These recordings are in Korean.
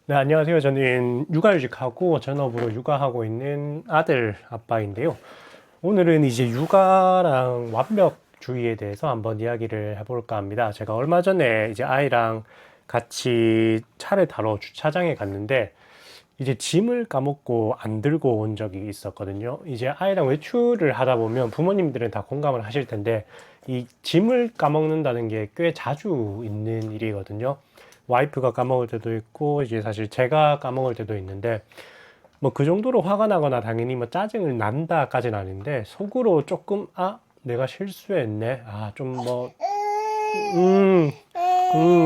네, 안녕하세요. 저는 육아휴직하고 전업으로 육아하고 있는 아들 아빠인데요. 오늘은 이제 육아랑 완벽주의에 대해서 한번 이야기를 해볼까 합니다. 제가 얼마 전에 이제 아이랑 같이 차를 타러 주차장에 갔는데 이제 짐을 까먹고 안 들고 온 적이 있었거든요. 이제 아이랑 외출을 하다 보면 부모님들은 다 공감을 하실 텐데 이 짐을 까먹는다는 게 꽤 자주 있는 일이거든요. 와이프가 까먹을 때도 있고 이제 사실 제가 까먹을 때도 있는데 뭐 그 정도로 화가 나거나 당연히 뭐 짜증을 난다까지는 아닌데 속으로 조금 내가 실수했네. 좀 뭐 음,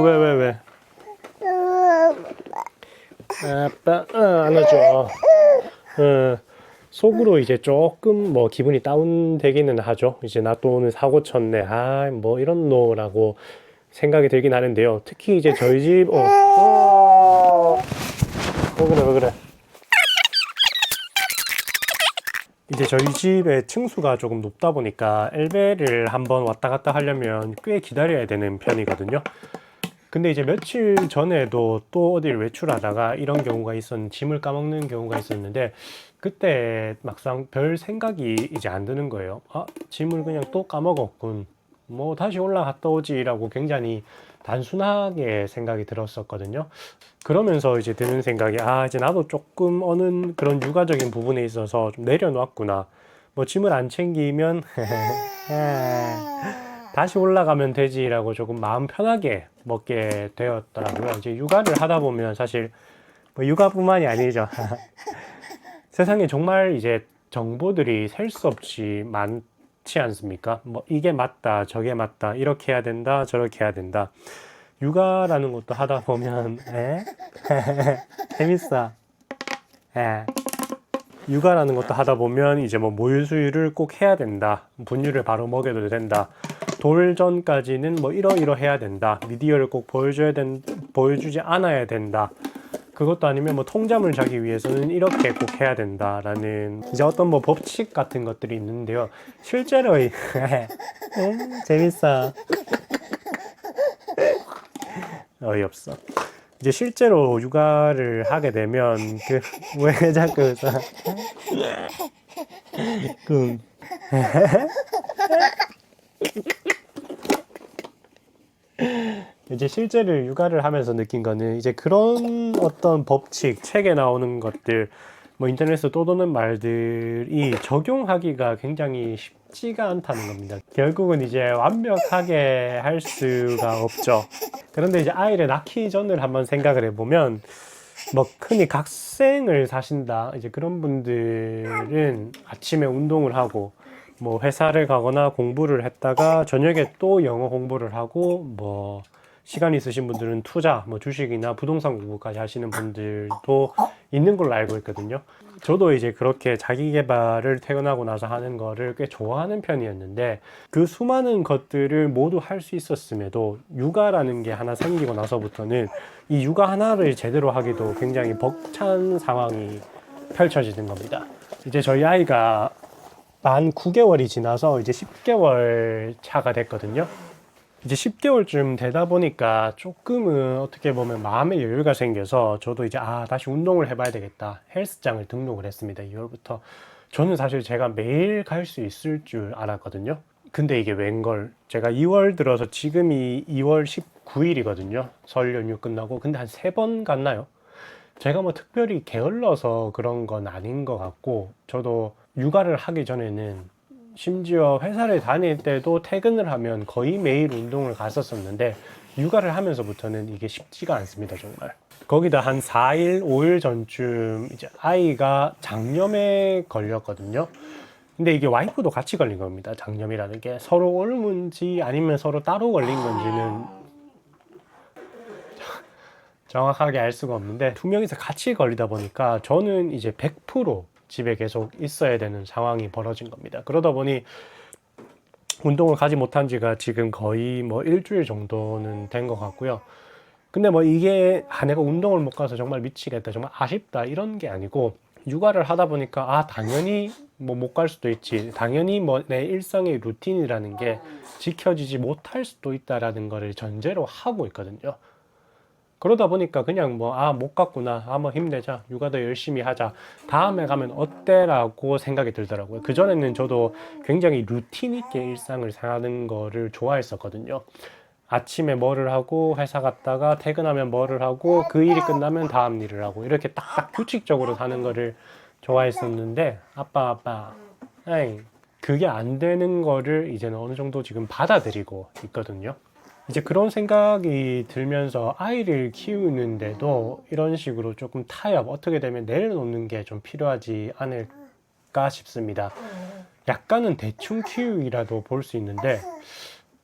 왜. 아빠 안아줘. 어, 속으로 이제 조금 뭐 기분이 다운되기는 하죠. 이제 나 또 오늘 사고 쳤네. 뭐 이런 노라고 생각이 들긴 하는데요. 특히 이제 저희 집, 왜 그래. 이제 저희 집의 층수가 조금 높다 보니까 엘베를 한번 왔다 갔다 하려면 꽤 기다려야 되는 편이거든요. 근데 이제 며칠 전에도 또 어딜 외출하다가 이런 경우가 짐을 까먹는 경우가 있었는데, 그때 막상 별 생각이 이제 안 드는 거예요. 짐을 그냥 또 까먹었군. 뭐 다시 올라갔다 오지라고 굉장히 단순하게 생각이 들었었거든요. 그러면서 이제 드는 생각이, 이제 나도 조금 어느 그런 육아적인 부분에 있어서 좀 내려놨구나. 뭐 짐을 안 챙기면 다시 올라가면 되지라고 조금 마음 편하게 먹게 되었더라고요. 이제 육아를 하다 보면 사실 뭐 육아뿐만이 아니죠. 세상에 정말 이제 정보들이 셀 수 없이 많지 않습니까? 뭐 이게 맞다, 저게 맞다, 이렇게 해야 된다, 저렇게 해야 된다. 육아라는 것도 하다 보면 재밌어. 에. 육아라는 것도 하다 보면 이제 뭐 모유 수유를 꼭 해야 된다. 분유를 바로 먹여도 된다. 돌전까지는 뭐 이러해야 된다. 미디어를 꼭 보여주지 않아야 된다. 그것도 아니면 뭐 통잠을 자기 위해서는 이렇게 꼭 해야 된다라는 이제 어떤 뭐 법칙 같은 것들이 있는데요. 실제로 재밌어. 어이없어. 이제 실제로 육아를 하게 되면 왜 자꾸 웃어? 그 이제 실제로 육아를 하면서 느낀 거는 이제 그런 어떤 법칙, 책에 나오는 것들, 뭐 인터넷에서 떠도는 말들이 적용하기가 굉장히 쉽지가 않다는 겁니다. 결국은 이제 완벽하게 할 수가 없죠. 그런데 이제 아이를 낳기 전을 한번 생각을 해보면 뭐 흔히 학생을 사신다 이제 그런 분들은 아침에 운동을 하고 뭐 회사를 가거나 공부를 했다가 저녁에 또 영어 공부를 하고 뭐 시간 있으신 분들은 투자 뭐 주식이나 부동산 공부까지 하시는 분들도 있는 걸로 알고 있거든요. 저도 이제 그렇게 자기 개발을 퇴근하고 나서 하는 거를 꽤 좋아하는 편이었는데 그 수많은 것들을 모두 할 수 있었음에도 육아라는 게 하나 생기고 나서부터는 이 육아 하나를 제대로 하기도 굉장히 벅찬 상황이 펼쳐지는 겁니다. 이제 저희 아이가 만 9개월이 지나서 이제 10개월 차가 됐거든요. 이제 10개월쯤 되다 보니까 조금은 어떻게 보면 마음의 여유가 생겨서 저도 이제 다시 운동을 해봐야 되겠다. 헬스장을 등록을 했습니다. 2월부터. 저는 사실 제가 매일 갈 수 있을 줄 알았거든요. 근데 이게 웬걸. 제가 2월 들어서 지금이 2월 19일이거든요. 설 연휴 끝나고. 근데 한 3번 갔나요? 제가 뭐 특별히 게을러서 그런 건 아닌 것 같고, 저도 육아를 하기 전에는 심지어 회사를 다닐 때도 퇴근을 하면 거의 매일 운동을 갔었었는데, 육아를 하면서부터는 이게 쉽지가 않습니다, 정말. 거기다 한 4일, 5일 전쯤 이제 아이가 장염에 걸렸거든요. 근데 이게 와이프도 같이 걸린 겁니다. 장염이라는 게 서로 옮은지 아니면 서로 따로 걸린 건지는 정확하게 알 수가 없는데 두 명이서 같이 걸리다 보니까 저는 이제 100% 집에 계속 있어야 되는 상황이 벌어진 겁니다. 그러다 보니 운동을 가지 못한 지가 지금 거의 뭐 일주일 정도는 된 것 같고요. 근데 뭐 이게 내가 운동을 못 가서 정말 미치겠다, 정말 아쉽다 이런 게 아니고 육아를 하다 보니까 당연히 뭐 못 갈 수도 있지, 당연히 뭐 내 일상의 루틴이라는 게 지켜지지 못할 수도 있다라는 거를 전제로 하고 있거든요. 그러다 보니까 그냥 뭐, 아, 못 갔구나. 아, 뭐 힘내자. 육아 더 열심히 하자. 다음에 가면 어때? 라고 생각이 들더라고요. 그전에는 저도 굉장히 루틴 있게 일상을 사는 거를 좋아했었거든요. 아침에 뭐를 하고 회사 갔다가 퇴근하면 뭐를 하고 그 일이 끝나면 다음 일을 하고 이렇게 딱딱 규칙적으로 사는 거를 좋아했었는데 아빠 에이, 그게 안 되는 거를 이제는 어느 정도 지금 받아들이고 있거든요. 이제 그런 생각이 들면서 아이를 키우는데도 이런 식으로 조금 타협, 어떻게 되면 내려놓는 게 좀 필요하지 않을까 싶습니다. 약간은 대충 키우기라도 볼 수 있는데,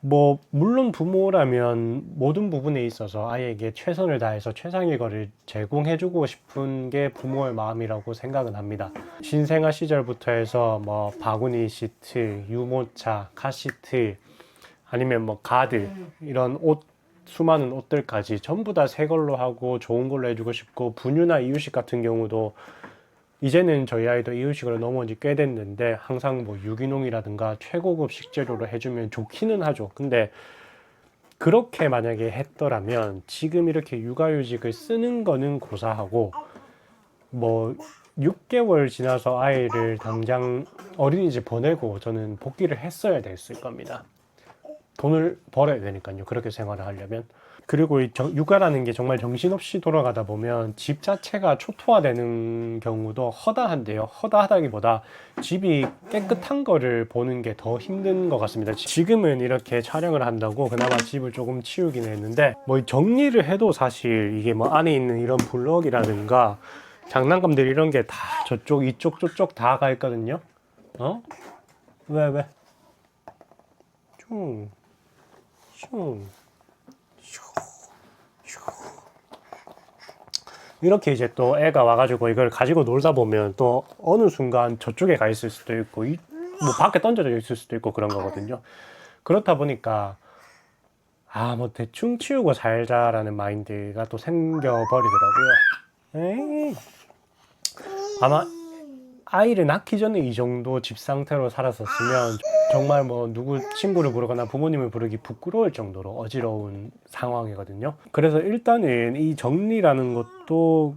뭐, 물론 부모라면 모든 부분에 있어서 아이에게 최선을 다해서 최상의 거를 제공해주고 싶은 게 부모의 마음이라고 생각은 합니다. 신생아 시절부터 해서 뭐, 바구니 시트, 유모차, 카시트, 아니면 뭐 가드 이런 옷 수많은 옷들까지 전부 다 새 걸로 하고 좋은 걸로 해주고 싶고 분유나 이유식 같은 경우도 이제는 저희 아이도 이유식으로 넘어온 지 꽤 됐는데 항상 뭐 유기농이라든가 최고급 식재료로 해주면 좋기는 하죠. 근데 그렇게 만약에 했더라면 지금 이렇게 육아휴직을 쓰는 거는 고사하고 뭐 6개월 지나서 아이를 당장 어린이집 보내고 저는 복귀를 했어야 됐을 겁니다. 돈을 벌어야 되니까요. 그렇게 생활을 하려면. 그리고 이 육아라는 게 정말 정신없이 돌아가다 보면 집 자체가 초토화되는 경우도 허다한데요. 허다하다기보다 집이 깨끗한 거를 보는 게 더 힘든 것 같습니다. 지금은 이렇게 촬영을 한다고 그나마 집을 조금 치우긴 했는데 뭐 정리를 해도 사실 이게 뭐 안에 있는 이런 블럭이라든가 장난감들 이런 게 다 저쪽 이쪽 저쪽 다 가 있거든요. 어? 왜? 슝. 슝. 이렇게 이제 또 애가 와가지고 이걸 가지고 놀다 보면 또 어느 순간 저쪽에 가 있을 수도 있고 뭐 밖에 던져져 있을 수도 있고 그런 거거든요. 그렇다 보니까 아 뭐 대충 치우고 살자라는 마인드가 또 생겨버리더라고요. 에이. 아마 아이를 낳기 전에 이 정도 집 상태로 살았었으면 정말 뭐 누구 친구를 부르거나 부모님을 부르기 부끄러울 정도로 어지러운 상황이거든요. 그래서 일단은 이 정리라는 것도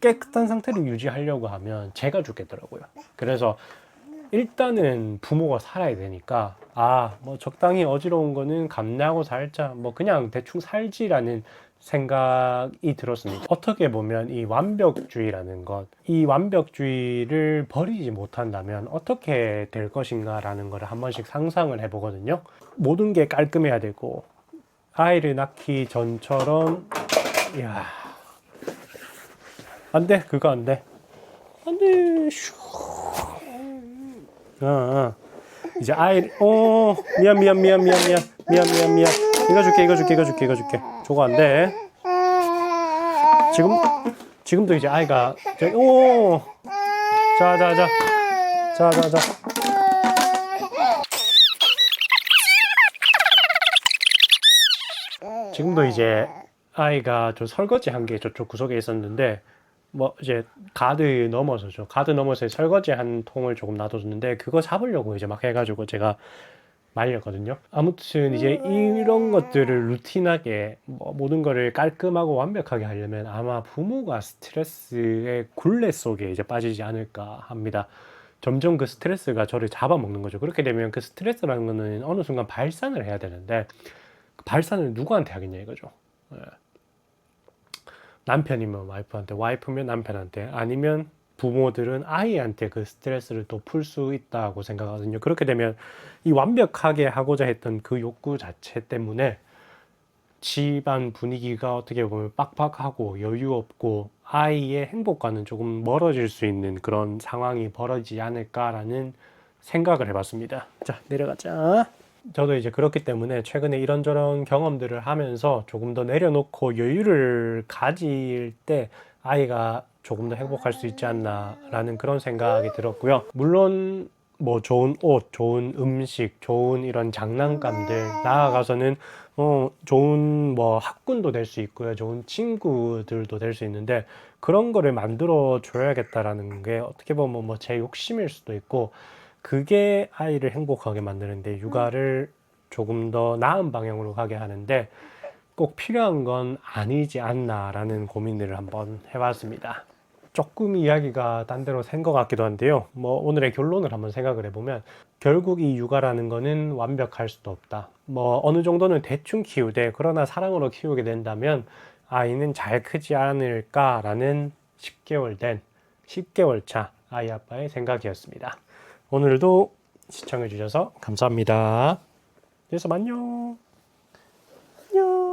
깨끗한 상태로 유지하려고 하면 제가 죽겠더라고요. 그래서 일단은 부모가 살아야 되니까 아 뭐 적당히 어지러운 거는 감내하고 살자 뭐 그냥 대충 살지라는 생각이 들었습니다. 어떻게 보면 이 완벽주의라는 것, 이 완벽주의를 버리지 못한다면 어떻게 될 것인가라는 걸 한 번씩 상상을 해보거든요. 모든 게 깔끔해야 되고 아이를 낳기 전처럼 야 안돼 그거 안돼 안돼 슈 이제 미안. 이거 줄게. 저거 안 돼. 지금도 이제 아이가, 자. 지금도 이제 아이가 저 설거지 한 게 저쪽 구석에 있었는데, 뭐 이제 가드 넘어서죠. 가드 넘어서 설거지 한 통을 조금 놔뒀는데 그거 잡으려고 이제 막 해가지고 제가 말렸거든요. 아무튼 이제 이런 것들을 루틴하게 뭐 모든 거를 깔끔하고 완벽하게 하려면 아마 부모가 스트레스의 굴레 속에 이제 빠지지 않을까 합니다. 점점 그 스트레스가 저를 잡아먹는 거죠. 그렇게 되면 그 스트레스라는 거는 어느 순간 발산을 해야 되는데 그 발산을 누구한테 하겠냐 이거죠. 예. 남편이면 와이프한테, 와이프면 남편한테, 아니면 부모들은 아이한테 그 스트레스를 또 풀 수 있다고 생각하거든요. 그렇게 되면 이 완벽하게 하고자 했던 그 욕구 자체 때문에 집안 분위기가 어떻게 보면 빡빡하고 여유 없고 아이의 행복과는 조금 멀어질 수 있는 그런 상황이 벌어지지 않을까라는 생각을 해봤습니다. 자, 내려가자. 저도 이제 그렇기 때문에 최근에 이런저런 경험들을 하면서 조금 더 내려놓고 여유를 가질 때 아이가 조금 더 행복할 수 있지 않나라는 그런 생각이 들었고요. 물론 뭐 좋은 옷, 좋은 음식, 좋은 이런 장난감들, 나아가서는 좋은 뭐 학군도 될 수 있고요. 좋은 친구들도 될 수 있는데 그런 거를 만들어 줘야겠다라는 게 어떻게 보면 뭐 제 욕심일 수도 있고 그게 아이를 행복하게 만드는데 육아를 조금 더 나은 방향으로 가게 하는데 꼭 필요한 건 아니지 않나라는 고민을 한번 해봤습니다. 조금 이야기가 딴 데로 샌 것 같기도 한데요. 뭐 오늘의 결론을 한번 생각을 해보면 결국 이 육아라는 거는 완벽할 수도 없다. 뭐 어느 정도는 대충 키우되 그러나 사랑으로 키우게 된다면 아이는 잘 크지 않을까라는 10개월 차 아이 아빠의 생각이었습니다. 오늘도 시청해 주셔서 감사합니다. 그래서 안녕. 안녕.